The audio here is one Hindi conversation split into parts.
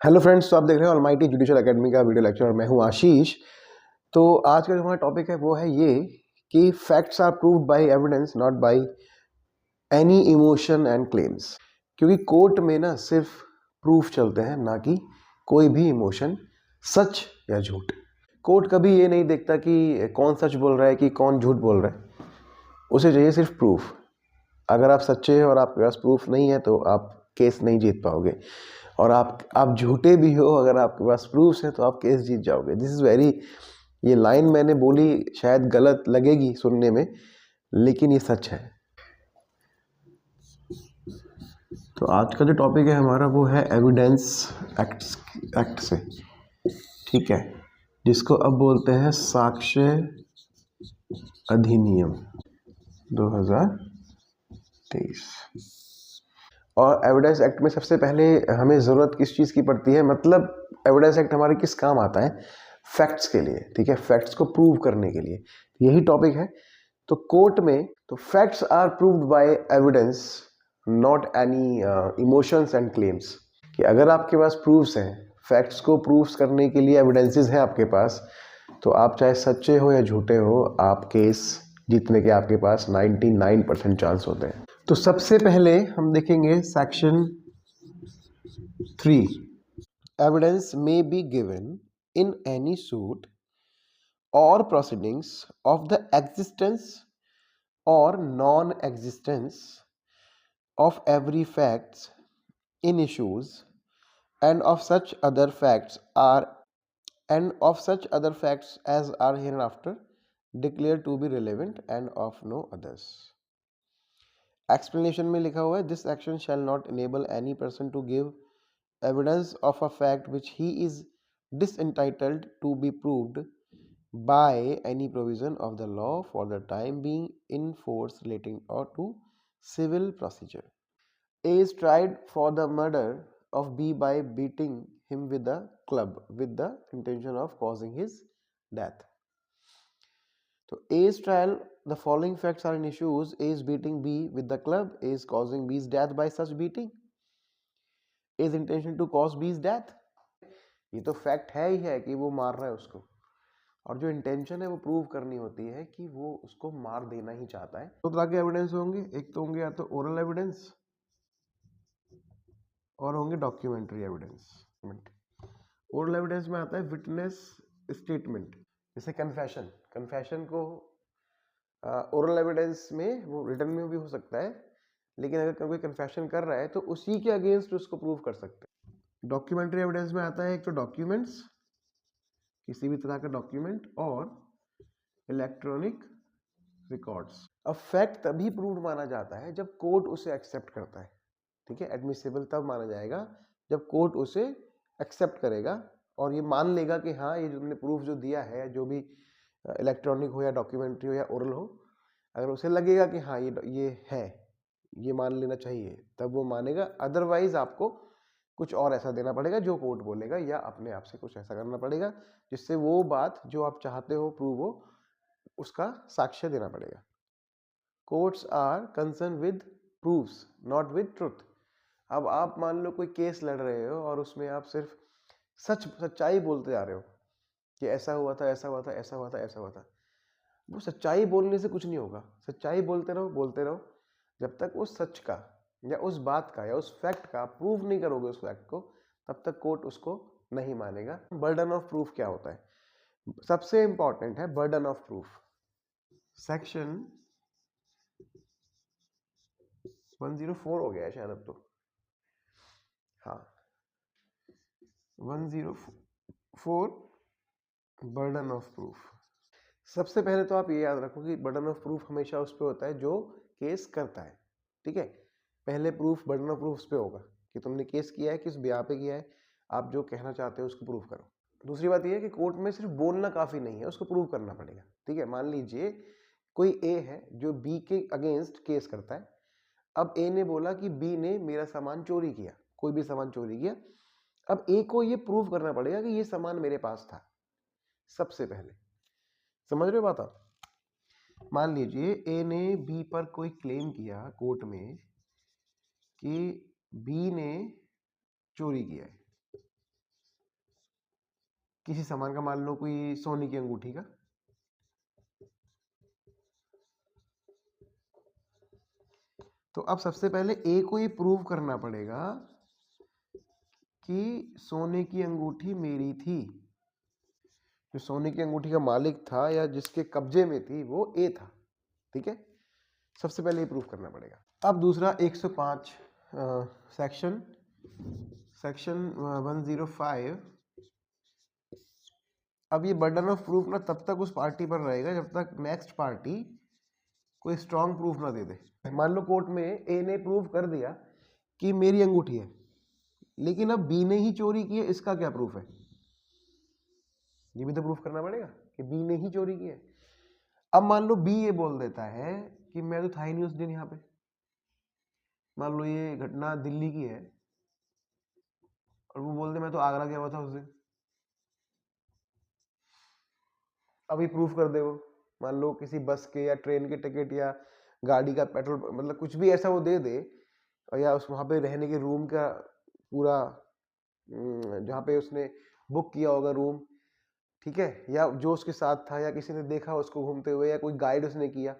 हेलो फ्रेंड्स, तो आप देख रहे हो ऑलमाइटी जुडिशियल एकेडमी का वीडियो लेक्चर और मैं हूं आशीष। तो आज का जो हमारा टॉपिक है वो है ये कि facts are proved by evidence not by any emotion and claims. क्योंकि कोर्ट में ना सिर्फ प्रूफ चलते हैं, ना कि कोई भी इमोशन, सच या झूठ। कोर्ट कभी ये नहीं देखता कि कौन सच बोल रहा है कि कौन झूठ बोल रहा है, उसे चाहिए सिर्फ प्रूफ। अगर आप सच्चे हैं और आपके पास प्रूफ नहीं है तो आप केस नहीं जीत पाओगे, और आप झूठे भी हो, अगर आपके पास प्रूफ है तो आप केस जीत जाओगे। दिस इज़ वेरी, ये लाइन मैंने बोली शायद गलत लगेगी सुनने में, लेकिन ये सच है। तो आज का जो टॉपिक है हमारा वो है एविडेंस एक्ट से, ठीक है, जिसको अब बोलते हैं साक्ष्य अधिनियम 2023। और एविडेंस एक्ट में सबसे पहले हमें ज़रूरत किस चीज़ की पड़ती है, मतलब एविडेंस एक्ट हमारे किस काम आता है? फैक्ट्स के लिए, ठीक है, फैक्ट्स को प्रूव करने के लिए, यही टॉपिक है। तो कोर्ट में तो facts are proved by evidence not any emotions and claims. कि अगर आपके पास प्रूफ्स हैं, फैक्ट्स को प्रूव्स करने के लिए एविडेंसेस हैं आपके पास, तो आप चाहे सच्चे हो या झूठे हो, आप केस जीतने के आपके पास 99% चांस होते हैं। तो सबसे पहले हम देखेंगे section 3। Evidence may be given in any suit or proceedings of the existence or non-existence of every facts in issues and of such other facts as are hereafter declared to be relevant and of no others. Explanation में लिखा हुआ है, this action shall not enable any person to give evidence of a fact which he is disentitled to be proved by any provision of the law for the time being in force relating or to civil procedure. A is tried for the murder of B by beating him with a club with the intention of causing his death. So A's trial, the following facts are in issues: A is beating B with the club, A is causing B's death by such beating, A's intention to cause B's death. ये तो फैक्ट है ही है कि वो मार रहा है उसको, और जो इंटेंशन है वो प्रूव करनी होती है कि वो उसको मार देना ही चाहता है। दो तरह के एविडेंस होंगे, एक तो होंगे या तो ओरल एविडेंस और होंगे डॉक्यूमेंट्री एविडेंस। ओरल एविडेंस में आता है विटनेस स्टेटमेंट, जैसे कन्फेशन। कन्फेशन को ओरल एविडेंस में वो रिटन में भी हो सकता है, लेकिन अगर कोई कन्फेशन कर रहा है तो उसी के अगेंस्ट उसको प्रूव कर सकते हैं। डॉक्यूमेंट्री एविडेंस में आता है एक तो डॉक्यूमेंट्स, किसी भी तरह का डॉक्यूमेंट, और इलेक्ट्रॉनिक रिकॉर्ड्स। अब फैक्ट तभी प्रूव माना जाता है जब कोर्ट उसे एक्सेप्ट करता है, ठीक है। एडमिसिबल तब माना जाएगा जब कोर्ट उसे एक्सेप्ट करेगा और ये मान लेगा कि हाँ, ये जो तुमने प्रूफ जो दिया है, जो भी इलेक्ट्रॉनिक हो या डॉक्यूमेंट्री हो या ओरल हो, अगर उसे लगेगा कि हाँ ये है, ये मान लेना चाहिए, तब वो मानेगा। अदरवाइज आपको कुछ और ऐसा देना पड़ेगा जो कोर्ट बोलेगा, या अपने आप से कुछ ऐसा करना पड़ेगा जिससे वो बात जो आप चाहते हो प्रूव हो, उसका साक्ष्य देना पड़ेगा। Courts are concern with proofs not with truth. अब आप मान लो कोई केस लड़ रहे हो और उसमें आप सिर्फ सच्चाई बोलते जा रहे हो कि ऐसा हुआ था, ऐसा हुआ था, ऐसा हुआ था, ऐसा हुआ था। वो सच्चाई बोलने से कुछ नहीं होगा। सच्चाई बोलते रहो जब तक उस सच का या उस बात का या उस फैक्ट का प्रूव नहीं करोगे उस फैक्ट को, तब तक कोर्ट उसको नहीं मानेगा। बर्डन ऑफ प्रूफ क्या होता है? सबसे इंपॉर्टेंट है बर्डन ऑफ प्रूफ। सेक्शन 104 हो गया है शायद अब तो, हाँ 104, बर्डन ऑफ प्रूफ। सबसे पहले तो आप ये याद रखो कि बर्डन ऑफ प्रूफ हमेशा उस पर होता है जो केस करता है, ठीक है। पहले प्रूफ, बर्डन ऑफ प्रूफ उस पर होगा कि तुमने केस किया है, किस ब्याह पे किया है, आप जो कहना चाहते हो उसको प्रूव करो। दूसरी बात यह है कि कोर्ट में सिर्फ बोलना काफी नहीं है, उसको प्रूव करना पड़ेगा, ठीक है। मान लीजिए कोई ए है जो बी के अगेंस्ट केस करता है। अब ए ने बोला कि बी ने मेरा सामान चोरी किया, कोई भी सामान चोरी किया। अब ए को ये प्रूव करना पड़ेगा कि ये सामान मेरे पास था। सबसे पहले, समझ रहे हो बात आप? मान लीजिए ए ने बी पर कोई क्लेम किया कोर्ट में कि बी ने चोरी किया है, किसी सामान का, मान लो कोई सोने की अंगूठी का, तो अब सबसे पहले ए को ये प्रूव करना पड़ेगा कि सोने की अंगूठी मेरी थी, जो सोने की अंगूठी का मालिक था या जिसके कब्जे में थी वो ए था। ठीक है, सबसे पहले ये प्रूफ करना पड़ेगा। अब दूसरा 105 सेक्शन 105, अब ये बर्डन ऑफ प्रूफ ना तब तक उस पार्टी पर रहेगा जब तक नेक्स्ट पार्टी कोई स्ट्रॉन्ग प्रूफ ना दे दे। मान लो कोर्ट में ए ने प्रूव कर दिया कि मेरी अंगूठी है, लेकिन अब बी ने ही चोरी की है, इसका क्या प्रूफ है? ये भी तो प्रूफ करना पड़ेगा कि बी ने ही चोरी की है। अब मान लो बी ये बोल देता है कि मैं तो था ही नहीं उस दिन यहाँ पे, मान लो ये घटना दिल्ली की है और वो बोलते मैं तो आगरा गया हुआ था उस दिन। अब ये प्रूफ कर दे वो, मान लो किसी बस के या ट्रेन के टिकट या गाड़ी का पेट्रोल, मतलब कुछ भी ऐसा वो दे दे, और या उस वहाँ पे रहने के रूम का पूरा जहाँ पे उसने बुक किया होगा रूम, ठीक है, या जो उसके साथ था या किसी ने देखा उसको घूमते हुए या कोई गाइड उसने किया,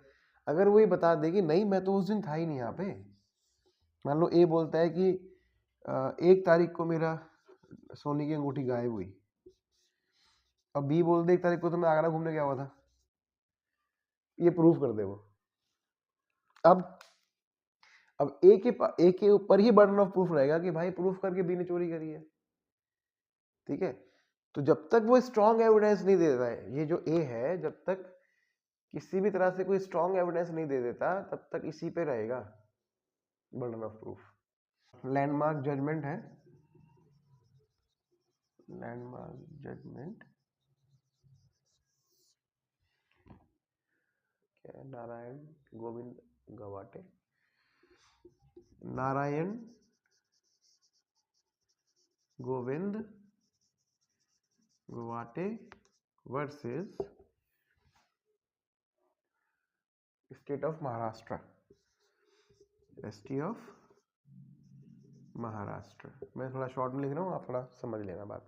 अगर वो ये बता दे कि नहीं मैं तो उस दिन था ही नहीं यहाँ पे। मान लो ए बोलता है कि 1 तारीख को मेरा सोने की अंगूठी गायब हुई, अब बी बोल दे 1 तारीख को तो मैं आगरा घूमने गया हुआ था, ये प्रूफ कर दे वो। अब ए के ऊपर ही बर्डन ऑफ प्रूफ रहेगा कि भाई प्रूफ करके बी ने चोरी करी है। ठीक है, तो जब तक वो स्ट्रॉन्ग एविडेंस नहीं दे देता है, ये जो ए है जब तक किसी भी तरह से कोई स्ट्रॉन्ग एविडेंस नहीं दे देता तब तक इसी पे रहेगा burden of proof. Landmark judgment है, लैंडमार्क जजमेंट क्या है? Narayan Govind Gavate, Narayan Govind Gavate versus state of Maharashtra, state of Maharashtra. मैं थोड़ा शॉर्ट में लिख रहा हूँ, आप थोड़ा समझ लेना बात।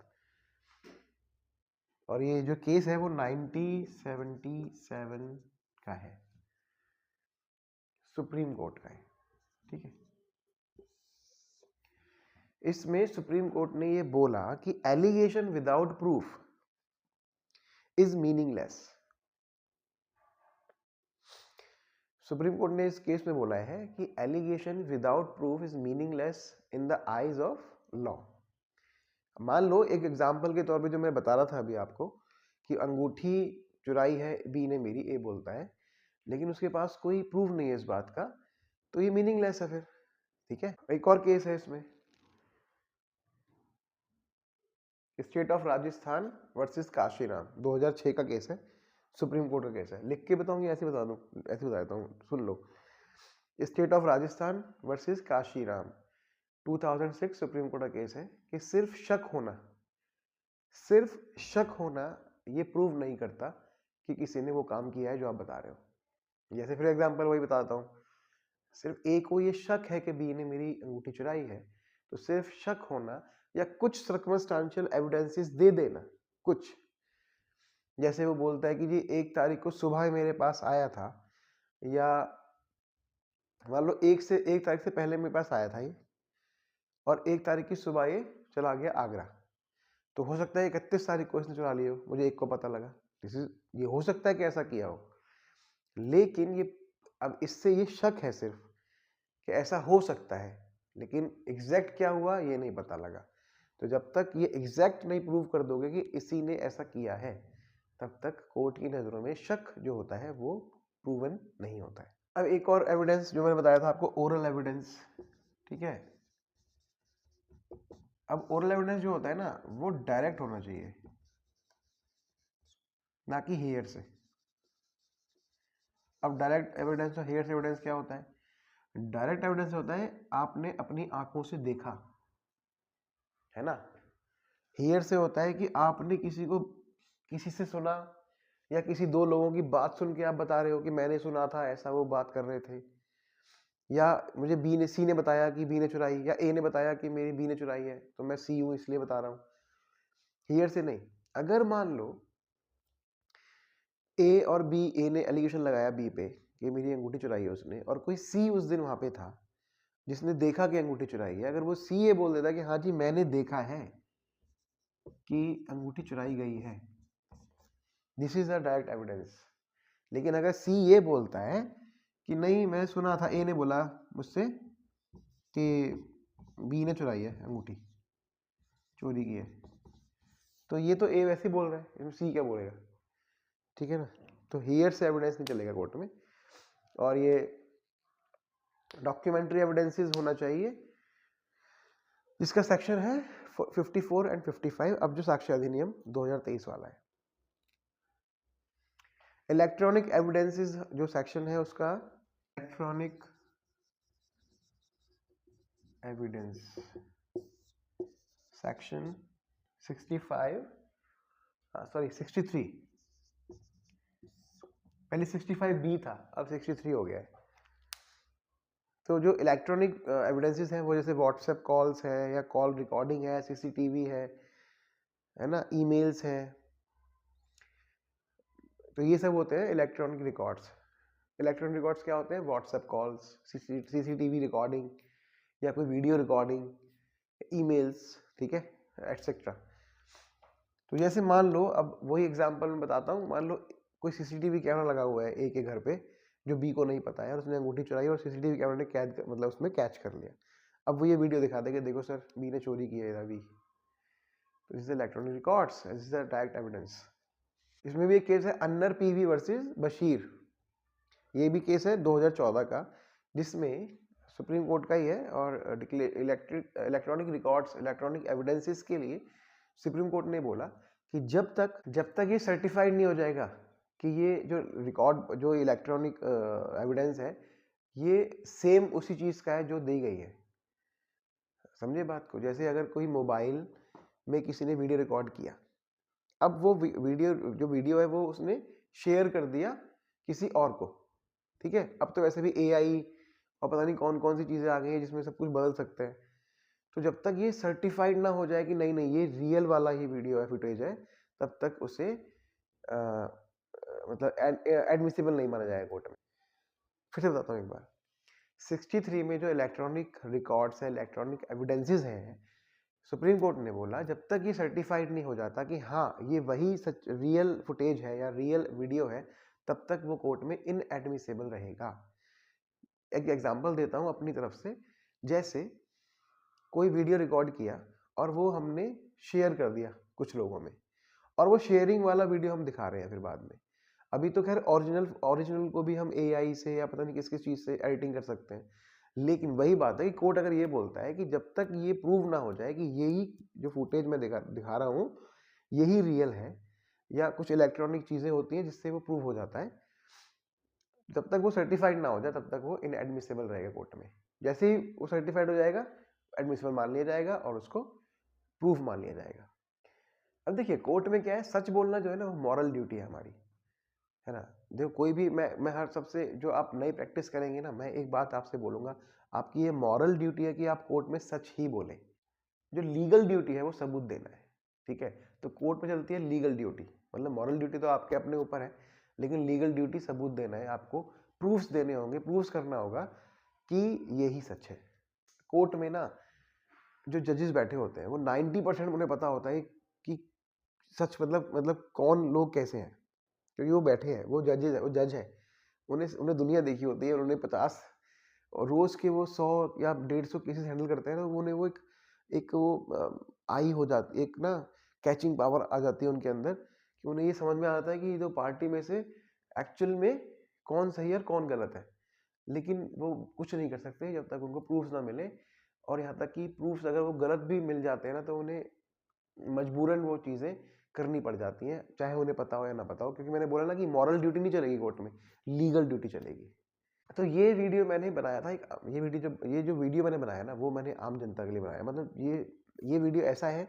और ये जो केस है वो 1977 का है, सुप्रीम कोर्ट का है। ठीक है, इसमें सुप्रीम कोर्ट ने ये बोला कि allegation without proof is meaningless. Supreme court ने इस केस में बोला है कि allegation without proof is meaningless in the eyes of law. मान लो एक एग्जाम्पल के तौर पे जो मैं बता रहा था अभी आपको कि अंगूठी चुराई है बी ने मेरी, ए बोलता है, लेकिन उसके पास कोई प्रूफ नहीं है इस बात का, तो ये मीनिंगलेस है फिर। ठीक है, एक और केस है इसमें, state of Rajasthan versus Kashiram, 2006 का केस है, सुप्रीम कोर्ट का केस है। लिख के बताऊंगी ऐसे बता दूं, ऐसे बता देता हूँ, सुन लो। State of Rajasthan versus Kashiram 2006 supreme court का केस है कि सिर्फ शक होना ये प्रूव नहीं करता कि किसी ने वो काम किया है जो आप बता रहे हो। जैसे फिर एग्जांपल वही बताता हूँ, सिर्फ ए को ये शक है कि बी ने मेरी अंगूठी चुराई है, तो सिर्फ शक होना या कुछ सर्कमस्टांशियल एविडेंसेस दे देना, कुछ, जैसे वो बोलता है कि जी 1 तारीख को सुबह मेरे पास आया था, या मान लो 1 तारीख से पहले मेरे पास आया था ये, और 1 तारीख की सुबह ये चला गया आगरा, तो हो सकता है 31 तारीख को इसने चुरा लिया हो, मुझे 1 को पता लगा, ये हो सकता है कि ऐसा किया हो, लेकिन ये अब इससे ये शक है सिर्फ कि ऐसा हो सकता है, लेकिन एग्जैक्ट क्या हुआ ये नहीं पता लगा। तो जब तक ये एग्जैक्ट नहीं प्रूव कर दोगे कि इसी ने ऐसा किया है, तब तक कोर्ट की नजरों में शक जो होता है वो प्रूवन नहीं होता है। अब एक और एविडेंस जो मैंने बताया था आपको, ओरल एविडेंस। ठीक है, अब ओरल एविडेंस जो होता है ना वो डायरेक्ट होना चाहिए, ना कि हेयर से। अब डायरेक्ट एविडेंस और हेयर से एविडेंस क्या होता है? डायरेक्ट एविडेंस होता है आपने अपनी आंखों से देखा है ना, हेयर से होता है कि आपने किसी से सुना, या किसी 2 लोगों की बात सुन के आप बता रहे हो कि मैंने सुना था ऐसा, वो बात कर रहे थे, या मुझे सी ने बताया कि बी ने चुराई, या ए ने बताया कि मेरी बी ने चुराई है तो मैं सी हूं इसलिए बता रहा हूं, हेयर से नहीं। अगर मान लो ए और बी, ए ने एलिगेशन लगाया बी पे कि मेरी अंगूठी चुराई है उसने, और कोई सी उस दिन वहां पे था जिसने देखा कि अंगूठी चुराई है, अगर वो सी ये बोल देता कि हाँ जी मैंने देखा है कि अंगूठी चुराई गई है, this is the direct evidence. लेकिन अगर सी ये बोलता है कि नहीं मैं सुना था, ए ने बोला मुझसे कि बी ने चुराई है अंगूठी, चोरी की है, तो ये तो ए वैसे ही बोल रहा है, इसमें सी क्या बोलेगा? ठीक है ना। तो हियर से एविडेंस नहीं चलेगा कोर्ट में, और ये डॉक्यूमेंट्री एविडेंसेस होना चाहिए, जिसका सेक्शन है 54 एंड 55। अब जो साक्ष्य अधिनियम 2023 वाला है, इलेक्ट्रॉनिक एविडेंसेस जो सेक्शन है उसका, इलेक्ट्रॉनिक एविडेंस सेक्शन 65, सॉरी 63, पहले 65B था, अब 63 हो गया है। तो जो इलेक्ट्रॉनिक एविडेंसेस हैं वो जैसे व्हाट्सएप कॉल्स है, या कॉल रिकॉर्डिंग है, सीसीटीवी है ना, ईमेल्स हैं, तो ये सब होते हैं इलेक्ट्रॉनिक रिकॉर्ड्स। इलेक्ट्रॉनिक रिकॉर्ड्स क्या होते हैं? व्हाट्सएप कॉल्स, सीसीटीवी रिकॉर्डिंग, या कोई वीडियो रिकॉर्डिंग, ईमेल्स, ठीक है, एटसेट्रा। तो जैसे मान लो, अब वही एग्जांपल मैं बताता हूँ, मान लो कोई सीसीटीवी कैमरा लगा हुआ है ए के घर पे, जो बी को नहीं पता है, और उसने अंगूठी चुराई और सीसीटीवी कैमरा ने कैद मतलब उसमें कैच कर लिया। अब वो ये वीडियो दिखा देगा, देखो सर बी ने चोरी की है अभी। तो this is electronic records, this is direct evidence. इसमें भी एक केस है अन्नर पीवी वर्सेस बशीर, ये भी केस है 2014 का, जिसमें सुप्रीम कोर्ट का ही है, और इलेक्ट्रॉनिक रिकॉर्ड्स, इलेक्ट्रॉनिक एविडेंसेस के लिए सुप्रीम कोर्ट ने बोला कि जब तक ये सर्टिफाइड नहीं हो जाएगा कि ये जो रिकॉर्ड, जो इलेक्ट्रॉनिक एविडेंस है, ये सेम उसी चीज का है जो दी गई है। समझे बात को? जैसे अगर कोई मोबाइल में किसी ने वीडियो रिकॉर्ड किया, अब वो वीडियो है वो उसने शेयर कर दिया किसी और को, ठीक है। अब तो वैसे भी एआई और पता नहीं कौन कौन सी चीजें आ गई हैं जिसमें सब कुछ बदल सकते हैं। तो जब तक ये सर्टिफाइड ना हो जाए कि नहीं नहीं ये रियल वाला ही वीडियो है, फुटेज है, तब तक उसे मतलब एडमिसिबल नहीं माना जाएगा कोर्ट में। फिर से बताता हूँ एक बार, 63 में जो इलेक्ट्रॉनिक रिकॉर्ड्स है, इलेक्ट्रॉनिक एविडेंसेस हैं, सुप्रीम कोर्ट ने बोला जब तक ये सर्टिफाइड नहीं हो जाता कि हाँ ये वही सच रियल फुटेज है या रियल वीडियो है, तब तक वो कोर्ट में इनएडमिसिबल रहेगा। एक एग्जांपल देता हूँ अपनी तरफ से, जैसे कोई वीडियो रिकॉर्ड किया और वो हमने शेयर कर दिया कुछ लोगों में, और वो शेयरिंग वाला वीडियो हम दिखा रहे हैं फिर बाद में। अभी तो खैर ओरिजिनल को भी हम एआई से या पता नहीं किस किस चीज़ से एडिटिंग कर सकते हैं, लेकिन वही बात है कि कोर्ट अगर ये बोलता है कि जब तक ये प्रूव ना हो जाए कि यही जो फुटेज मैं दिखा रहा हूँ यही रियल है, या कुछ इलेक्ट्रॉनिक चीज़ें होती हैं जिससे वो प्रूव हो जाता है, जब तक वो सर्टिफाइड ना हो जाए तब तक वो इनएडमिसिबल रहेगा कोर्ट में। जैसे ही वो सर्टिफाइड हो जाएगा, एडमिसिबल मान लिया जाएगा और उसको प्रूफ मान लिया जाएगा। अब देखिए कोर्ट में क्या है, सच बोलना जो है ना वो मॉरल ड्यूटी है हमारी, है ना। देखो कोई भी, मैं हर सबसे, जो आप नई प्रैक्टिस करेंगे ना, मैं एक बात आपसे बोलूंगा, आपकी ये मॉरल ड्यूटी है कि आप कोर्ट में सच ही बोलें। जो लीगल ड्यूटी है वो सबूत देना है, ठीक है। तो कोर्ट में चलती है लीगल ड्यूटी, मतलब मॉरल ड्यूटी तो आपके अपने ऊपर है, लेकिन लीगल ड्यूटी सबूत देना है, आपको प्रूफ्स देने होंगे, प्रूफ्स करना होगा कि यही सच है। कोर्ट में ना जो जजेस बैठे होते हैं वो 90% उन्हें पता होता है कि सच मतलब कौन लोग कैसे हैं, क्योंकि वो बैठे हैं, वो जजेस है, वो जज है, उन्हें दुनिया देखी होती है, उन्होंने 50 और रोज के वो 100 या 150 केसेस हैंडल करते हैं ना, वो उन्हें वो एक वो आई हो जाती, एक ना कैचिंग पावर आ जाती है उनके अंदर, कि उन्हें ये समझ में आता है कि दो पार्टी में से एक्चुअल में कौन सही है और कौन गलत है। लेकिन वो कुछ नहीं कर सकते जब तक उनको प्रूफ्स ना मिले, और यहाँ तक कि प्रूफ्स अगर वो गलत भी मिल जाते हैं ना, तो उन्हें मजबूरन वो चीज़ें करनी पड़ जाती हैं, चाहे उन्हें पता हो या ना पता हो, क्योंकि मैंने बोला ना कि मॉरल ड्यूटी नहीं चलेगी कोर्ट में, लीगल ड्यूटी चलेगी। तो ये वीडियो मैंने बनाया था, ये जो वीडियो मैंने बनाया ना, वो मैंने आम जनता के लिए बनाया। मतलब ये वीडियो ऐसा है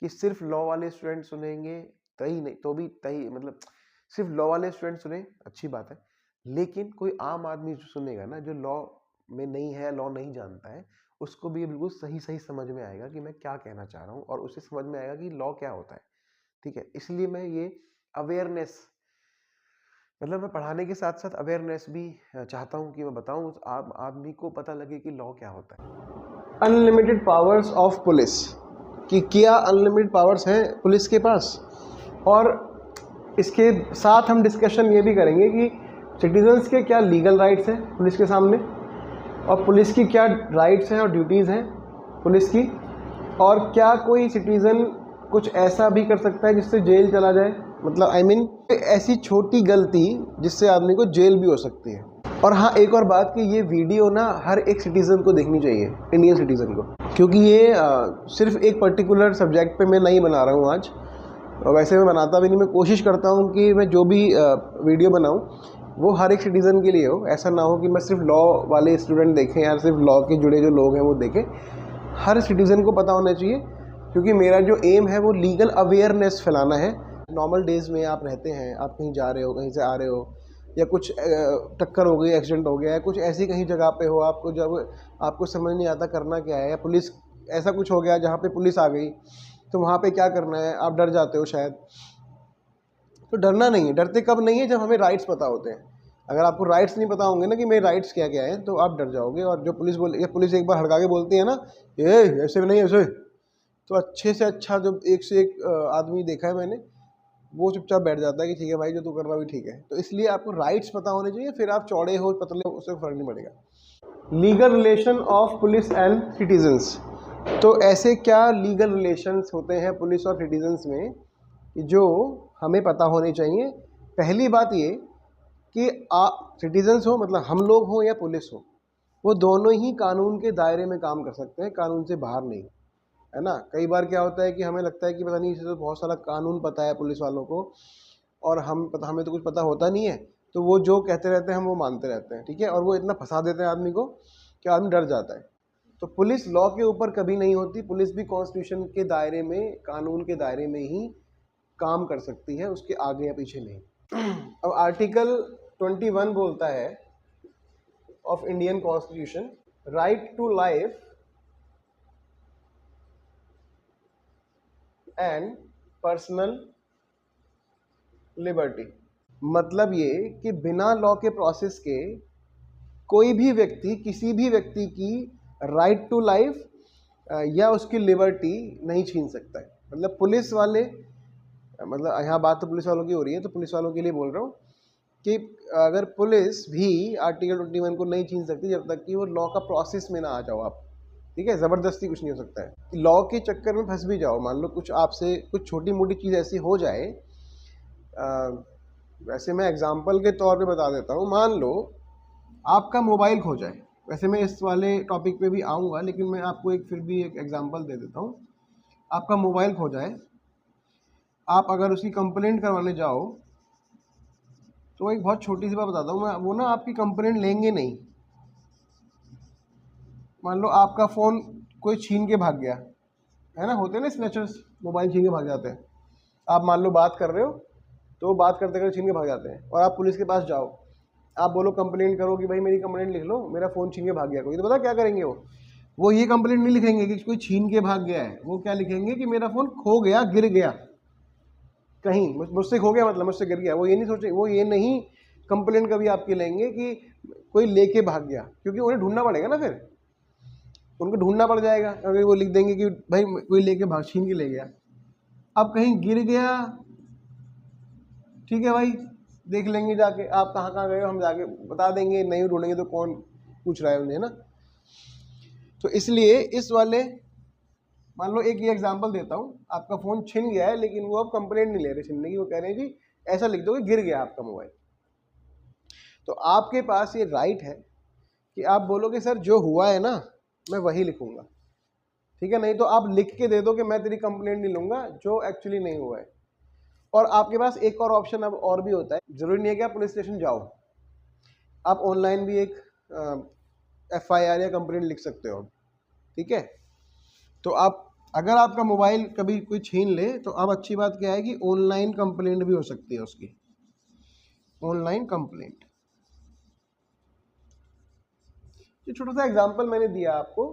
कि सिर्फ लॉ वाले स्टूडेंट सुनेंगे तही नहीं, तो भी तही मतलब सिर्फ लॉ वाले स्टूडेंट सुने अच्छी बात है, लेकिन कोई आम आदमी जो सुनेगा ना, जो लॉ में नहीं है, लॉ नहीं जानता है, उसको भी ये बिल्कुल सही सही समझ में आएगा कि मैं क्या कहना चाह रहा हूँ, और उसे समझ में आएगा कि लॉ क्या होता है, ठीक है, इसलिए मैं ये अवेयरनेस, मतलब मैं पढ़ाने के साथ साथ अवेयरनेस भी चाहता हूँ कि मैं बताऊँ उस आदमी को पता लगे कि लॉ क्या होता है। अनलिमिटेड पावर्स ऑफ पुलिस, कि क्या अनलिमिटेड पावर्स हैं पुलिस के पास, और इसके साथ हम डिस्कशन ये भी करेंगे कि सिटीजन्स के क्या लीगल राइट्स हैं पुलिस के सामने, और पुलिस की क्या राइट्स हैं और ड्यूटीज़ हैं पुलिस की, और क्या कोई सिटीज़न कुछ ऐसा भी कर सकता है जिससे जेल चला जाए, मतलब I mean, ऐसी छोटी गलती जिससे आदमी को जेल भी हो सकती है। और हाँ, एक और बात कि ये वीडियो ना हर एक सिटीज़न को देखनी चाहिए, इंडियन सिटीज़न को, क्योंकि ये सिर्फ एक पर्टिकुलर सब्जेक्ट पे मैं नहीं बना रहा हूँ आज, और वैसे मैं बनाता भी नहीं, मैं कोशिश करता हूँ कि मैं जो भी वीडियो बनाऊँ वो हर एक सिटीज़न के लिए हो। ऐसा ना हो कि मैं सिर्फ लॉ वाले स्टूडेंट देखें या सिर्फ लॉ के जुड़े जो लोग हैं वो देखें, हर सिटीज़न को पता होना चाहिए, क्योंकि मेरा जो एम है वो लीगल अवेयरनेस फैलाना है। नॉर्मल डेज़ में आप रहते हैं, आप कहीं जा रहे हो, कहीं से आ रहे हो, या कुछ टक्कर हो गई, एक्सीडेंट हो गया है, कुछ ऐसी कहीं जगह पे हो, आपको जब आपको समझ नहीं आता करना क्या है, या पुलिस ऐसा कुछ हो गया जहाँ पे पुलिस आ गई, तो वहाँ पे क्या करना है, आप डर जाते हो शायद। तो डरना नहीं है, डरते कब नहीं है, जब हमें राइट्स पता होते हैं। अगर आपको राइट्स नहीं पता होंगे ना कि मेरे राइट्स क्या क्या हैं, तो आप डर जाओगे। और जो पुलिस एक बार हड़का के बोलती है ना, ये ऐसे भी नहीं ऐसे, तो अच्छे से अच्छा जब एक से एक आदमी देखा है मैंने, वो चुपचाप बैठ जाता है कि ठीक है भाई, जो तू कर रहा है ठीक है। तो इसलिए आपको राइट्स पता होने चाहिए, फिर आप चौड़े हो पतले हो उससे फर्क नहीं पड़ेगा। Legal relation of police and citizens, तो ऐसे क्या लीगल रिलेशंस होते हैं पुलिस और सिटीजन्स में जो हमें पता होने चाहिए। पहली बात ये कि सिटीजन्स हो, मतलब हम लोग हो या पुलिस हो, वो दोनों ही कानून के दायरे में काम कर सकते हैं, कानून से बाहर नहीं, है ना। कई बार क्या होता है कि हमें लगता है कि पता नहीं, इसे तो बहुत सारा कानून पता है पुलिस वालों को, और हमें तो कुछ पता होता नहीं है, तो वो जो कहते रहते हैं हम वो मानते रहते हैं, ठीक है, और वो इतना फंसा देते हैं आदमी को कि आदमी डर जाता है। तो पुलिस लॉ के ऊपर कभी नहीं होती, पुलिस भी कॉन्स्टिट्यूशन के दायरे में, कानून के दायरे में ही काम कर सकती है, उसके आगे या पीछे नहीं। अब आर्टिकल 21 बोलता है of Indian constitution, right to life and personal liberty. मतलब ये कि बिना लॉ के प्रोसेस के कोई भी व्यक्ति किसी भी व्यक्ति की राइट टू लाइफ या उसकी लिबर्टी नहीं छीन सकता है। मतलब पुलिस वाले, मतलब यहाँ बात तो पुलिस वालों की हो रही है, तो पुलिस वालों के लिए बोल रहा हूँ कि अगर पुलिस भी आर्टिकल 21 को नहीं छीन सकती जब तक कि वो लॉ का प्रोसेस में ना आ जाओ आप, ठीक है। ज़बरदस्ती कुछ नहीं हो सकता है। लॉ के चक्कर में फंस भी जाओ, मान लो कुछ आपसे कुछ छोटी मोटी चीज़ ऐसी हो जाए, वैसे मैं एग्जांपल के तौर पे बता देता हूँ, मान लो आपका मोबाइल खो जाए, वैसे मैं इस वाले टॉपिक पे भी आऊँगा, लेकिन मैं आपको फिर भी एक एग्जांपल दे देता हूँ। आपका मोबाइल खो जाए, आप अगर उसकी कंप्लेंट करवाने जाओ, तो एक बहुत छोटी सी बात बताता हूँ मैं, वो ना आपकी कंप्लेंट लेंगे नहीं। मान लो आपका फ़ोन कोई छीन के भाग गया, है ना, होते हैं ना स्नैचर्स, मोबाइल छीन के भाग जाते हैं। आप मान लो बात कर रहे हो, तो बात करते करते छीन के भाग जाते हैं, और आप पुलिस के पास जाओ, आप बोलो कंप्लेंट करो कि भाई मेरी कंप्लेंट लिख लो, मेरा फ़ोन छीन के भाग गया कोई, तो पता क्या करेंगे वो ये कंप्लेंट नहीं लिखेंगे कि कोई छीन के भाग गया है, वो क्या लिखेंगे कि मेरा फ़ोन खो गया, गिर गया कहीं, मुझसे खो गया मतलब मुझसे गिर गया। वो ये नहीं सोचे, वो ये नहीं कंप्लेंट कभी आपकी लेंगे कि कोई लेके भाग गया, क्योंकि उन्हें ढूंढना पड़ेगा ना, फिर उनको ढूंढना पड़ जाएगा। अगर वो लिख देंगे कि भाई कोई लेके भाग छीन के ले गया, अब कहीं गिर गया, ठीक है भाई, देख लेंगे जाके आप कहाँ कहाँ गए हो, हम जाके बता देंगे, नहीं ढूंढेंगे तो कौन पूछ रहा है उन्हें ना। तो इसलिए इस वाले, मान लो एक ये एग्जांपल देता हूँ, आपका फ़ोन छिन गया है, लेकिन वो अब कंप्लेंट नहीं ले रहे छिनने की, वो कह रहे हैं जी ऐसा लिख दो कि गिर गया आपका मोबाइल। तो आपके पास ये राइट है कि आप बोलोगे सर जो हुआ है ना मैं वही लिखूंगा, ठीक है, नहीं तो आप लिख के दे दो कि मैं तेरी कंप्लेंट नहीं लूँगा, जो एक्चुअली नहीं हुआ है। और आपके पास एक और ऑप्शन अब और भी होता है, ज़रूरी नहीं है कि आप पुलिस स्टेशन जाओ, आप ऑनलाइन भी एक FIR या कंप्लेंट लिख सकते हो, ठीक है। तो आप अगर आपका मोबाइल कभी कोई छीन ले, तो अब अच्छी बात क्या है कि ऑनलाइन कंप्लेंट भी हो सकती है उसकी, ऑनलाइन कंप्लेंट। ये छोटा सा एग्जांपल मैंने दिया आपको,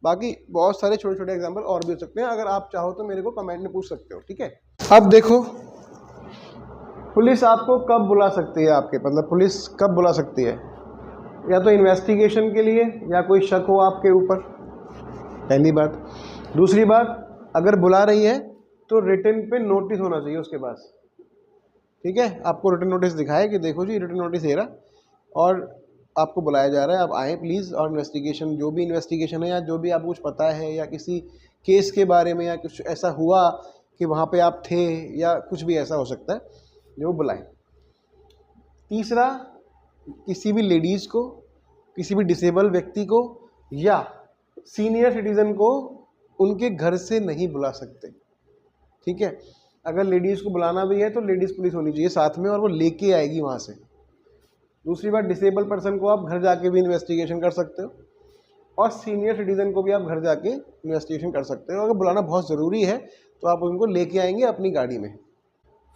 बाकी बहुत सारे छोटे छोटे एग्जांपल और भी हो सकते हैं, अगर आप चाहो तो मेरे को कमेंट में पूछ सकते हो, ठीक है। अब देखो पुलिस आपको कब बुला सकती है, आपके मतलब पुलिस कब बुला सकती है, या तो इन्वेस्टिगेशन के लिए या कोई शक हो आपके ऊपर, पहली बात। दूसरी बात, अगर बुला रही है तो रिटन पे नोटिस होना चाहिए उसके पास, ठीक है, आपको रिटन नोटिस दिखाए कि देखो जी रिटन नोटिस है रहा और आपको बुलाया जा रहा है, आप आएँ प्लीज़, और इन्वेस्टिगेशन जो भी इन्वेस्टिगेशन है या जो भी आपको कुछ पता है या किसी केस के बारे में या कुछ ऐसा हुआ कि वहाँ पे आप थे या कुछ भी ऐसा हो सकता है जो बुलाएं। तीसरा, किसी भी लेडीज़ को, किसी भी डिसेबल व्यक्ति को या सीनियर सिटीज़न को उनके घर से नहीं बुला सकते, ठीक है। अगर लेडीज़ को बुलाना भी है तो लेडीज़ पुलिस होनी चाहिए साथ में और वो लेके आएगी वहाँ से। दूसरी बात, डिसेबल पर्सन को आप घर जाके भी इन्वेस्टिगेशन कर सकते हो और सीनियर सिटीज़न को भी आप घर जाके इन्वेस्टिगेशन कर सकते हो। अगर बुलाना बहुत ज़रूरी है तो आप उनको लेके आएंगे अपनी गाड़ी में।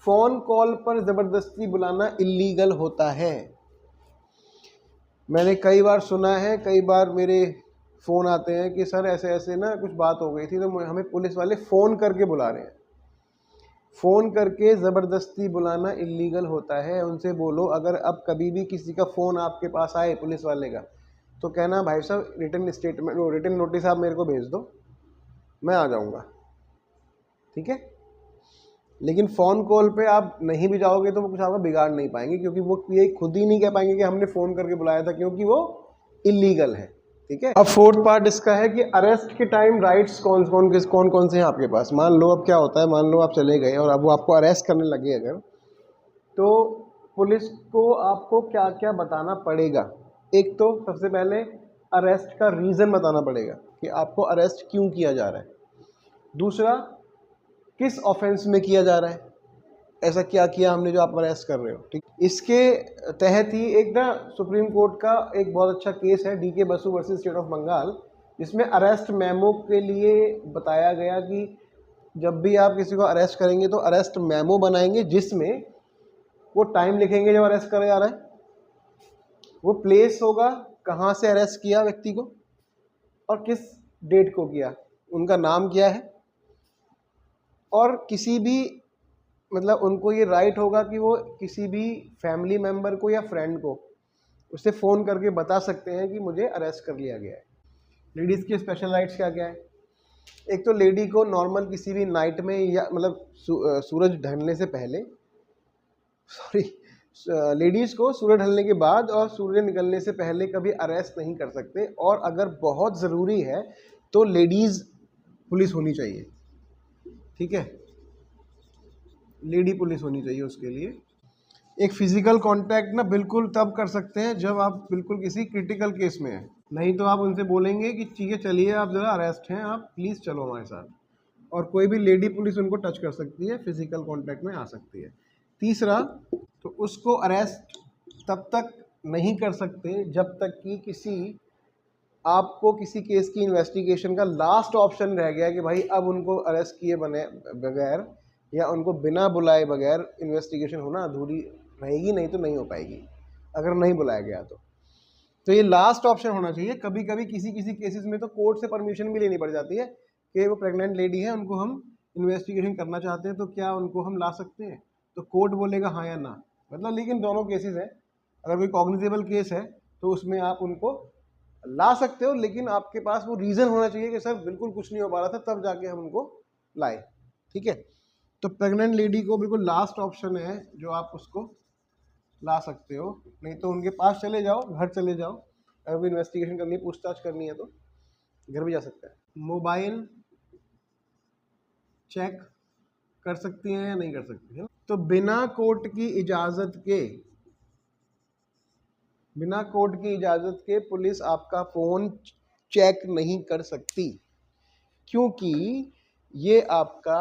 फ़ोन कॉल पर ज़बरदस्ती बुलाना इल्लीगल होता है। मैंने कई बार सुना है, कई बार मेरे फ़ोन आते हैं कि सर ऐसे ऐसे ना कुछ बात हो गई थी तो हमें पुलिस वाले फ़ोन करके बुला रहे हैं। फ़ोन करके ज़बरदस्ती बुलाना इल्लीगल होता है। उनसे बोलो अगर अब कभी भी किसी का फ़ोन आपके पास आए पुलिस वाले का तो कहना भाई साहब रिटन स्टेटमेंट, रिटन नोटिस आप मेरे को भेज दो, मैं आ जाऊँगा, ठीक है। लेकिन फ़ोन कॉल पे आप नहीं भी जाओगे तो वो कुछ आपका बिगाड़ नहीं पाएंगे, क्योंकि वो ये खुद ही नहीं कह पाएंगे कि हमने फ़ोन करके बुलाया था, क्योंकि वो इलीगल है, ठीक है। अब फोर्थ पार्ट इसका है कि अरेस्ट के टाइम राइट्स कौन कौन से हैं आपके पास। मान लो अब क्या होता है, मान लो आप चले गए और अब वो आपको अरेस्ट करने लगे अगर, तो पुलिस को आपको क्या क्या बताना पड़ेगा। एक तो सबसे पहले अरेस्ट का रीज़न बताना पड़ेगा कि आपको अरेस्ट क्यों किया जा रहा है। दूसरा, किस ऑफेंस में किया जा रहा है, ऐसा क्या किया हमने जो आप अरेस्ट कर रहे हो, ठीक। इसके तहत ही एक ना सुप्रीम कोर्ट का एक बहुत अच्छा केस है DK Basu versus state of Bengal, जिसमें अरेस्ट मेमो के लिए बताया गया कि जब भी आप किसी को अरेस्ट करेंगे तो अरेस्ट मेमो बनाएंगे जिसमें वो टाइम लिखेंगे जब अरेस्ट करा जा रहा है, वो प्लेस होगा कहाँ से अरेस्ट किया व्यक्ति को और किस डेट को किया, उनका नाम क्या है, और किसी भी मतलब उनको ये राइट होगा कि वो किसी भी फैमिली मेम्बर को या फ्रेंड को उससे फ़ोन करके बता सकते हैं कि मुझे अरेस्ट कर लिया गया है। लेडीज़ के स्पेशल राइट्स क्या क्या है। एक तो लेडी को नॉर्मल किसी भी नाइट में या मतलब सूरज ढलने से पहले, लेडीज़ को सूरज ढलने के बाद और सूर्य निकलने से पहले कभी अरेस्ट नहीं कर सकते, और अगर बहुत ज़रूरी है तो लेडीज़ पुलिस होनी चाहिए, ठीक है, लेडी पुलिस होनी चाहिए उसके लिए। एक फ़िज़िकल कांटेक्ट ना बिल्कुल तब कर सकते हैं जब आप बिल्कुल किसी क्रिटिकल केस में हैं, नहीं तो आप उनसे बोलेंगे कि ठीक है चलिए आप ज़रा अरेस्ट हैं, आप प्लीज़ चलो हमारे साथ, और कोई भी लेडी पुलिस उनको टच कर सकती है, फिज़िकल कांटेक्ट में आ सकती है। तीसरा, तो उसको अरेस्ट तब तक नहीं कर सकते जब तक कि आपको किसी केस की इन्वेस्टिगेशन का लास्ट ऑप्शन रह गया कि भाई अब उनको अरेस्ट किए बगैर या उनको बिना बुलाए बगैर इन्वेस्टिगेशन होना अधूरी रहेगी, नहीं तो नहीं हो पाएगी अगर नहीं बुलाया गया तो ये लास्ट ऑप्शन होना चाहिए। कभी कभी किसी केसेस में तो कोर्ट से परमिशन भी लेनी पड़ जाती है कि वो प्रेग्नेंट लेडी है, उनको हम इन्वेस्टिगेशन करना चाहते हैं तो क्या उनको हम ला सकते हैं, तो कोर्ट बोलेगा हाँ या ना, मतलब लेकिन दोनों केसेस हैं। अगर कोई कॉग्निजेबल केस है तो उसमें आप उनको ला सकते हो, लेकिन आपके पास वो रीज़न होना चाहिए कि सर बिल्कुल कुछ नहीं हो पा रहा था, तब जाके हम उनको लाए, ठीक है। तो प्रेग्नेंट लेडी को बिल्कुल लास्ट ऑप्शन है जो आप उसको ला सकते हो, नहीं तो उनके पास चले जाओ, घर चले जाओ, अगर कोई इन्वेस्टिगेशन करनी है, पूछताछ करनी है तो घर भी जा सकता है। मोबाइल चेक कर सकती हैं या नहीं कर सकती है, तो बिना कोर्ट की इजाज़त के पुलिस आपका फ़ोन चेक नहीं कर सकती, क्योंकि ये आपका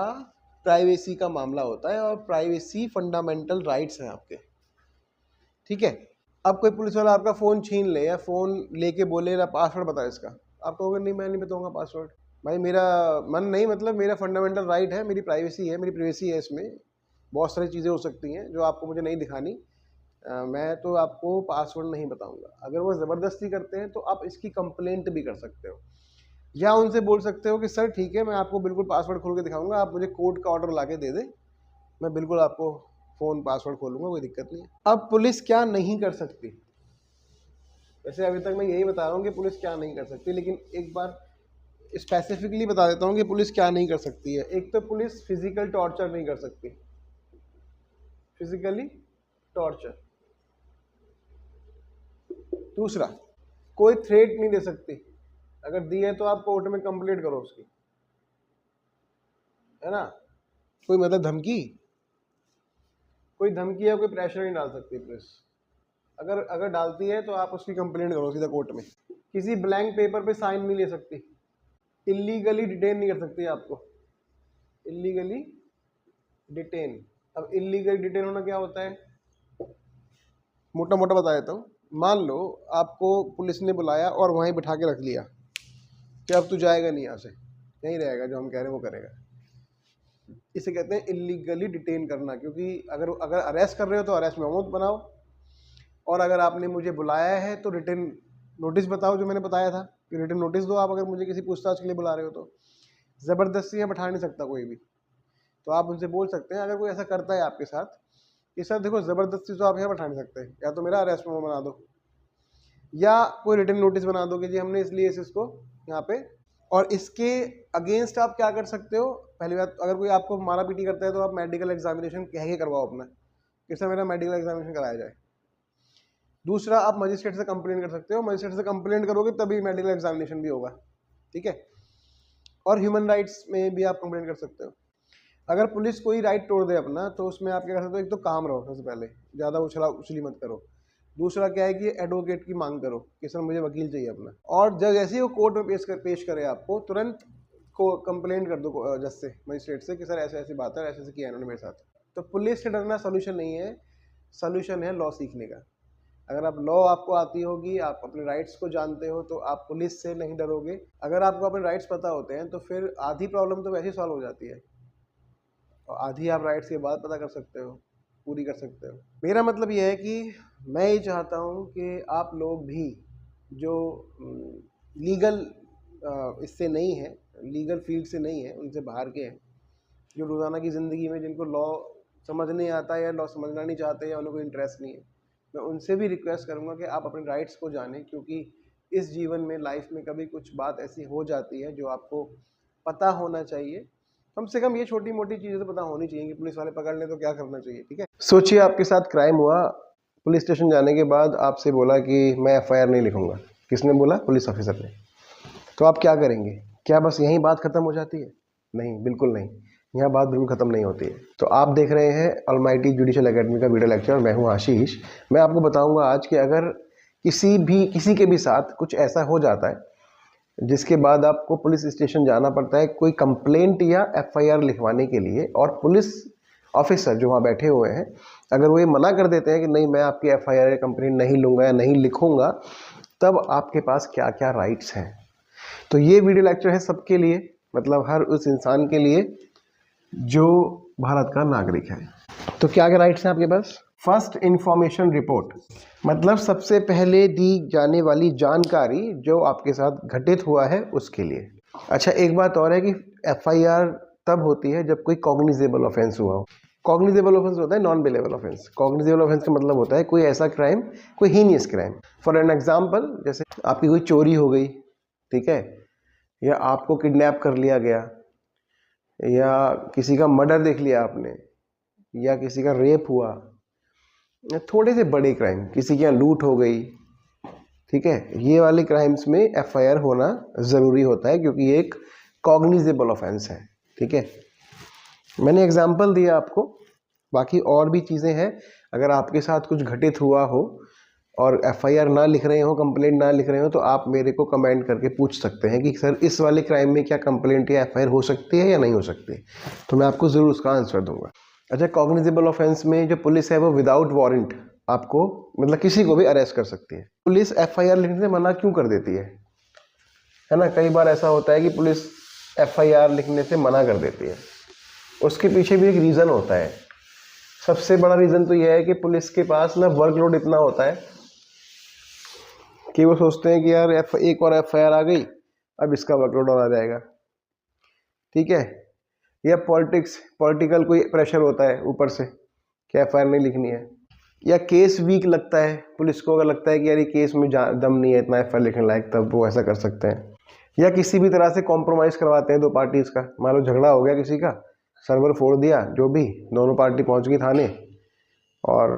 प्राइवेसी का मामला होता है और प्राइवेसी फंडामेंटल राइट्स हैं आपके, ठीक है। अब कोई पुलिस वाला आपका फ़ोन छीन ले या फ़ोन लेके बोले ना पासवर्ड बता इसका, आप कहोगे नहीं मैं नहीं बताऊंगा पासवर्ड, भाई मेरा मन नहीं, मतलब मेरा फंडामेंटल राइट है, मेरी प्राइवेसी है, मेरी प्राइवेसी है, इसमें बहुत सारी चीज़ें हो सकती हैं जो आपको मुझे नहीं दिखानी, मैं तो आपको पासवर्ड नहीं बताऊंगा। अगर वो ज़बरदस्ती करते हैं तो आप इसकी कंप्लेंट भी कर सकते हो, या उनसे बोल सकते हो कि सर ठीक है मैं आपको बिल्कुल पासवर्ड खोल के दिखाऊंगा, आप मुझे कोर्ट का ऑर्डर ला के दे दें मैं बिल्कुल आपको फ़ोन पासवर्ड खोलूँगा, कोई दिक्कत नहीं है। अब पुलिस क्या नहीं कर सकती, वैसे अभी तक मैं यही बता रहा हूँ कि पुलिस क्या नहीं कर सकती, लेकिन एक बार स्पेसिफिकली बता देता हूँ कि पुलिस क्या नहीं कर सकती है। एक तो पुलिस फिजिकल टॉर्चर नहीं कर सकती, फिजिकली टॉर्चर। दूसरा, कोई थ्रेट नहीं दे सकती, अगर दी है तो आप कोर्ट में कंप्लेंट करो उसकी, है ना। कोई मतलब धमकी, कोई धमकी या कोई प्रेशर नहीं डाल सकती पुलिस। अगर अगर डालती है तो आप उसकी कंप्लेंट करो सीधा कोर्ट में। किसी ब्लैंक पेपर पे साइन नहीं ले सकती, इलीगली डिटेन नहीं कर सकती आपको, इलीगली डिटेन। अब इलीगल डिटेन होना क्या होता है, मोटा मोटा बता देता हूँ। मान लो आपको पुलिस ने बुलाया और वहीं बिठा के रख लिया कि अब तू जाएगा नहीं यहाँ से, यहीं रहेगा, जो हम कह रहे हैं वो करेगा। इसे कहते हैं इलीगली डिटेन करना, क्योंकि अगर अगर अरेस्ट कर रहे हो तो अरेस्ट मेमो बनाओ, और अगर आपने मुझे बुलाया है तो रिटन नोटिस बताओ, जो मैंने बताया था कि रिटन नोटिस दो आप, अगर मुझे किसी पूछताछ के लिए बुला रहे हो तो। ज़बरदस्ती यहाँ बैठा नहीं सकता कोई भी। तो आप उनसे बोल सकते हैं, अगर कोई ऐसा करता है आपके साथ कि सर देखो ज़बरदस्ती तो आप यहाँ बैठा नहीं सकते, या तो मेरा अरेस्ट मेमो बना दो या कोई रिटन नोटिस बना दो कि जी हमने इसलिए इसको यहाँ पे। और इसके अगेंस्ट आप क्या कर सकते हो, पहली बात, अगर कोई आपको मारा पीटी करता है तो आप मेडिकल एग्जामिनेशन कह के करवाओ अपना कि सर मेरा मेडिकल एग्जामिनेशन कराया जाए। दूसरा, आप मजिस्ट्रेट से कंप्लेंट कर सकते हो, मजिस्ट्रेट से कंप्लेंट करोगे तभी मेडिकल एग्जामिनेशन भी होगा, ठीक है। और ह्यूमन राइट्स में भी आप कंप्लेंट कर सकते हो। अगर पुलिस कोई राइट तोड़ दे अपना, तो उसमें आप क्या कर सकते हो, एक तो काम रहो, सबसे पहले ज़्यादा उछली मत करो। दूसरा क्या है कि एडवोकेट की मांग करो कि सर मुझे वकील चाहिए अपना, और जब जैसे ही वो कोर्ट में पेश करे आपको, तुरंत को कंप्लेंट कर दो जज से, मजिस्ट्रेट से कि सर ऐसे ऐसी बात है, ऐसे ऐसे किया इन्होंने मेरे साथ। तो पुलिस से डरना सोल्यूशन नहीं है, सोल्यूशन है लॉ सीखने का। अगर आप लॉ आपको आती होगी, आप अपने राइट्स को जानते हो, तो आप पुलिस से नहीं डरोगे। अगर आपको अपने राइट्स पता होते हैं तो फिर आधी प्रॉब्लम तो वैसे ही सॉल्व हो जाती है, और आधी आप राइट्स के बाद पता कर सकते हो, पूरी कर सकते हो। मेरा मतलब ये है कि मैं ये चाहता हूँ कि आप लोग भी जो लीगल इससे नहीं है, लीगल फील्ड से नहीं है, उनसे बाहर के हैं, जो रोज़ाना की ज़िंदगी में जिनको लॉ समझ नहीं आता या लॉ समझना नहीं चाहते या उन्हें कोई इंटरेस्ट नहीं है, मैं उनसे भी रिक्वेस्ट करूँगा कि आप अपने राइट्स को जानें, क्योंकि इस जीवन में, लाइफ में कभी कुछ बात ऐसी हो जाती है जो आपको पता होना चाहिए। कम से कम ये छोटी मोटी चीज़ें तो पता होनी चाहिए कि पुलिस वाले पकड़ लें तो क्या करना चाहिए, ठीक है। सोचिए आपके साथ क्राइम हुआ, पुलिस स्टेशन जाने के बाद आपसे बोला कि मैं एफआईआर नहीं लिखूंगा। किसने बोला? पुलिस ऑफिसर ने। तो आप क्या करेंगे? क्या बस यहीं बात खत्म हो जाती है? नहीं, बिल्कुल नहीं, यहाँ बात बिल्कुल खत्म नहीं होती है। तो आप देख रहे हैं ऑलमाइटी जुडिशियल एकेडमी का वीडियो लेक्चर, मैं हूँ आशीष। मैं आपको बताऊंगा आज कि अगर किसी के भी साथ कुछ ऐसा हो जाता है जिसके बाद आपको पुलिस स्टेशन जाना पड़ता है कोई कंप्लेंट या एफआईआर लिखवाने के लिए, और पुलिस ऑफिसर जो वहाँ बैठे हुए हैं, अगर वो ये मना कर देते हैं कि नहीं मैं आपकी एफआईआर या कंप्लेंट नहीं लूँगा या नहीं लिखूँगा, तब आपके पास क्या क्या राइट्स हैं। तो ये वीडियो लेक्चर है सबके लिए, मतलब हर उस इंसान के लिए जो भारत का नागरिक है। तो क्या क्या राइट्स हैं आपके पास? फर्स्ट, इंफॉर्मेशन रिपोर्ट, मतलब सबसे पहले दी जाने वाली जानकारी जो आपके साथ घटित हुआ है उसके लिए। अच्छा, एक बात और है कि एफआईआर तब होती है जब कोई कॉग्निजेबल ऑफेंस हुआ हो। कॉग्निजेबल ऑफेंस होता है non bailable offence. Cognizable offence का मतलब होता है कोई ऐसा क्राइम, कोई heinous crime. For an example, जैसे आपकी कोई चोरी हो गई, ठीक है, या आपको किडनैप कर लिया गया, या किसी का मर्डर देख लिया आपने, या किसी का रेप हुआ, थोड़े से बड़े क्राइम, किसी के यहाँ लूट हो गई, ठीक है, ये वाले क्राइम्स में एफआईआर होना ज़रूरी होता है क्योंकि ये एक कॉग्निजेबल ऑफेंस है, ठीक है। मैंने एग्जांपल दिया आपको, बाकी और भी चीज़ें हैं। अगर आपके साथ कुछ घटित हुआ हो और एफआईआर ना लिख रहे हो, कंप्लेंट ना लिख रहे हो, तो आप मेरे को कमेंट करके पूछ सकते हैं कि सर इस वाले क्राइम में क्या कंप्लेंट या एफआईआर हो सकती है या नहीं हो सकती, तो मैं आपको ज़रूर उसका आंसर दूंगा। अच्छा, कॉग्निजेबल ऑफेंस में जो पुलिस है वो विदाउट वारंट आपको, मतलब किसी को भी अरेस्ट कर सकती है। पुलिस एफआईआर लिखने से मना क्यों कर देती है ना? कई बार ऐसा होता है कि पुलिस एफआईआर लिखने से मना कर देती है, उसके पीछे भी एक रीज़न होता है। सबसे बड़ा रीज़न तो यह है कि पुलिस के पास ना वर्कलोड इतना होता है कि वो सोचते हैं कि यार एक और एफआईआर आ गई, अब इसका वर्कलोड और आ जाएगा, ठीक है। या पॉलिटिकल कोई प्रेशर होता है ऊपर से कि FIR नहीं लिखनी है, या केस वीक लगता है पुलिस को, अगर लगता है कि यार ये केस में दम नहीं है इतना FIR लिखने लायक, तब वो ऐसा कर सकते हैं। या किसी भी तरह से कॉम्प्रोमाइज़ करवाते हैं दो पार्टीज़ का, मान लो झगड़ा हो गया किसी का, सर्वर फोड़ दिया, जो भी, दोनों पार्टी पहुंच गई थाने और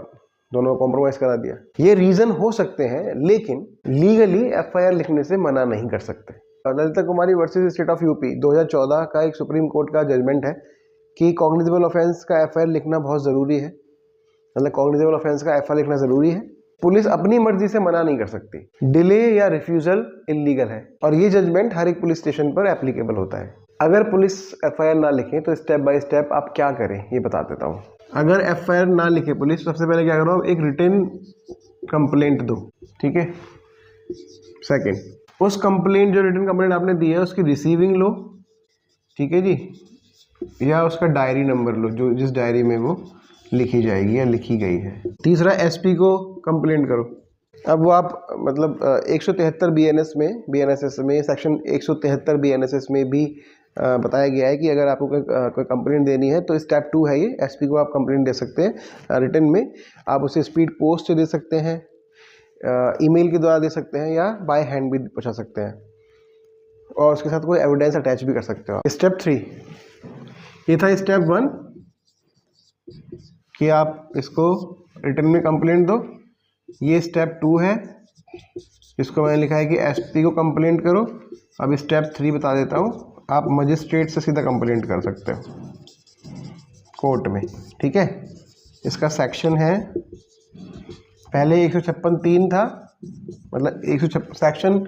दोनों को कॉम्प्रोमाइज़ करा दिया। ये रीज़न हो सकते हैं, लेकिन लीगली FIR लिखने से मना नहीं कर सकते। ललिता कुमारी वर्सेस स्टेट ऑफ यूपी 2014 का एक सुप्रीम कोर्ट का जजमेंट है कि कॉग्निजेबल ऑफेंस का FIR लिखना बहुत ज़रूरी है, मतलब कॉग्निजेबल ऑफेंस का FIR लिखना ज़रूरी है। पुलिस अपनी मर्जी से मना नहीं कर सकती, डिले या रिफ्यूजल इलीगल है, और ये जजमेंट हर एक पुलिस स्टेशन पर एप्लीकेबल होता है। अगर पुलिस FIR ना लिखे तो स्टेप बाय स्टेप आप क्या करें ये बता देता हूँ। अगर FIR ना लिखे पुलिस, सबसे पहले क्या करो, एक रिटन कंप्लेंट दो, ठीक है। सेकंड, उस कंप्लेंट, जो रिटन कंप्लेंट आपने दी है उसकी रिसीविंग लो, ठीक है जी, या उसका डायरी नंबर लो, जो जिस डायरी में वो लिखी जाएगी या लिखी गई है। तीसरा, SP को कंप्लेंट करो। अब वो आप मतलब 173 BNSS में सेक्शन 173 BNSS में भी बताया गया है कि अगर आपको कोई कंप्लेंट देनी है तो स्टेप 2 है ये, SP को आप कंप्लेंट दे सकते हैं रिटन में। आप उसे स्पीड पोस्ट से दे सकते हैं, ईमेल के द्वारा दे सकते हैं, या बाय हैंड भी पहुंचा सकते हैं, और उसके साथ कोई एविडेंस अटैच भी कर सकते हो। स्टेप 3, ये था स्टेप 1 कि आप इसको रिटन में कंप्लेंट दो। ये स्टेप 2 है, इसको मैंने लिखा है कि SP को कंप्लेंट करो। अब स्टेप 3 बता देता हूँ, आप मजिस्ट्रेट से सीधा कंप्लेंट कर सकते हो कोर्ट में, ठीक है। इसका सेक्शन है, पहले 156(3) था, मतलब सेक्शन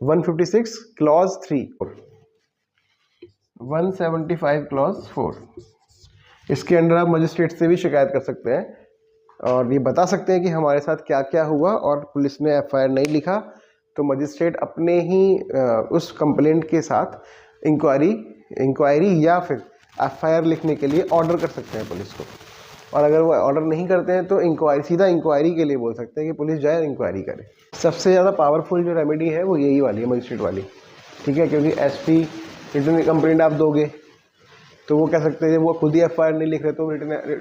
156 क्लॉज 3, 175 क्लॉज 4। इसके अंडर आप मजिस्ट्रेट से भी शिकायत कर सकते हैं और ये बता सकते हैं कि हमारे साथ क्या क्या हुआ, और पुलिस ने FIR नहीं लिखा तो मजिस्ट्रेट अपने ही उस कंप्लेंट के साथ इंक्वायरी या फिर FIR लिखने के लिए ऑर्डर कर सकते हैं पुलिस को। और अगर वो ऑर्डर नहीं करते हैं तो सीधा इंक्वायरी के लिए बोल सकते हैं कि पुलिस जाए इंक्वायरी करे। सबसे ज़्यादा पावरफुल जो रेमेडी है वो यही वाली है, मजिस्ट्रेट वाली, ठीक है, क्योंकि SP रिटन कंप्लेंट आप दोगे तो वो कह सकते हैं वो खुद ही FIR नहीं लिख रहे, तो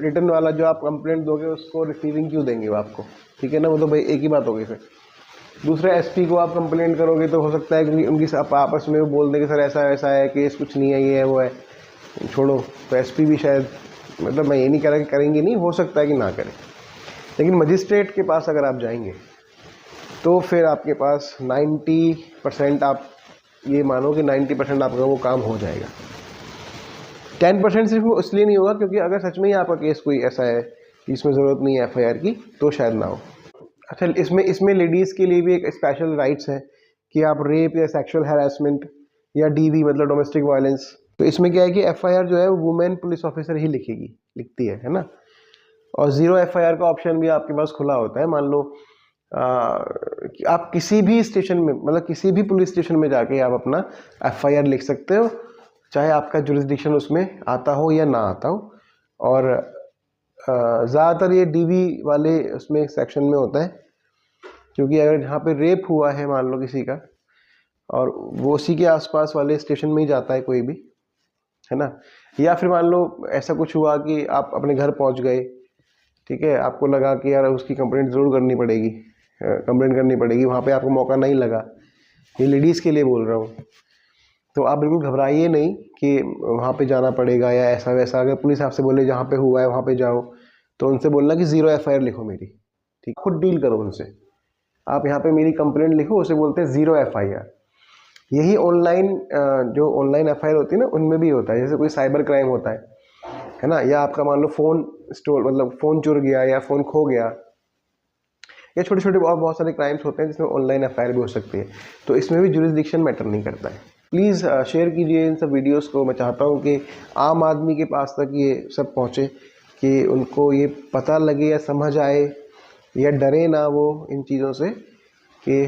रिटर्न वाला जो आप कंप्लेंट दोगे उसको रिसीविंग क्यों देंगे वो आपको, ठीक है ना, वो तो भाई एक ही बात होगी। फिर दूसरा, SP को आप कंप्लेंट करोगे तो हो सकता है कि उनकी आपस में वो बोल देंगे सर ऐसा ऐसा है, केस कुछ नहीं है, ये है वो है, छोड़ो। तो SP भी शायद, मतलब मैं ये नहीं कह रहा कि करेंगे नहीं, हो सकता है कि ना करें, लेकिन मजिस्ट्रेट के पास अगर आप जाएंगे तो फिर आपके पास 90%, आप ये मानो कि 90% आपका वो काम हो जाएगा। 10% सिर्फ वो इसलिए नहीं होगा क्योंकि अगर सच में ही आपका केस कोई ऐसा है कि इसमें ज़रूरत नहीं है FIR की, तो शायद ना हो। अच्छा, इसमें लेडीज़ के लिए भी एक स्पेशल राइट्स है कि आप रेप या सेक्सुअल हैरेसमेंट या DV मतलब डोमेस्टिक वायलेंस, तो इसमें क्या है कि FIR जो है वो वुमेन पुलिस ऑफिसर ही लिखती है ना। और 0 FIR का ऑप्शन भी आपके पास खुला होता है। मान लो कि आप किसी भी स्टेशन में, मतलब किसी भी पुलिस स्टेशन में जाके आप अपना FIR लिख सकते हो, चाहे आपका जुरिस्डिक्शन उसमें आता हो या ना आता हो। और ज़्यादातर ये DV वाले उसमें सेक्शन में होता है, क्योंकि अगर जहाँ पे रेप हुआ है मान लो किसी का, और वो उसी के आसपास वाले स्टेशन में ही जाता है कोई भी, है ना, या फिर मान लो ऐसा कुछ हुआ कि आप अपने घर पहुँच गए, ठीक है, आपको लगा कि यार उसकी कंप्लेंट ज़रूर करनी पड़ेगी, वहाँ पे आपको मौका नहीं लगा, ये लेडीज़ के लिए बोल रहा हूँ, तो आप बिल्कुल घबराइए नहीं कि वहाँ पे जाना पड़ेगा या ऐसा वैसा। अगर पुलिस आपसे बोले जहाँ पे हुआ है वहाँ पे जाओ, तो उनसे बोलना कि 0 FIR लिखो मेरी, ठीक, खुद डील करो उनसे, आप यहाँ पे मेरी कंप्लेंट लिखो, उसे बोलते हैं 0 FIR। यही ऑनलाइन जो ऑनलाइन FIR होती है ना, उनमें भी होता है, जैसे कोई साइबर क्राइम होता है ना, या आपका मान लो फ़ोन मतलब फ़ोन चुर गया या फ़ोन खो गया, या छोटे छोटे और बहुत सारे क्राइम्स होते हैं जिसमें ऑनलाइन FIR भी हो सकती है, तो इसमें भी जुरिस्डिक्शन मैटर नहीं करता है। प्लीज़ शेयर कीजिए इन सब वीडियोस को। मैं चाहता हूँ कि आम आदमी के पास तक ये सब पहुँचे, कि उनको ये पता लगे या समझ आए या डरे ना वो इन चीज़ों से, कि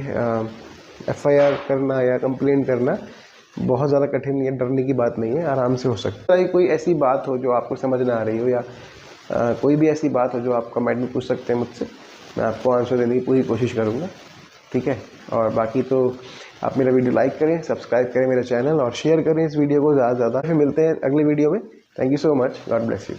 FIR करना या कंप्लेंट करना बहुत ज़्यादा कठिन या डरने की बात नहीं है, आराम से हो सकता है। कोई ऐसी बात हो जो आपको समझ ना आ रही हो, या कोई भी ऐसी बात हो जो आप कमेंट में पूछ सकते हैं मुझसे, मैं आपको आंसर देने की पूरी कोशिश करूँगा, ठीक है। और बाकी तो आप मेरा वीडियो लाइक करें, सब्सक्राइब करें मेरा चैनल, और शेयर करें इस वीडियो को ज़्यादा से ज़्यादा। फिर मिलते हैं अगले वीडियो में, thank you so much, God bless you.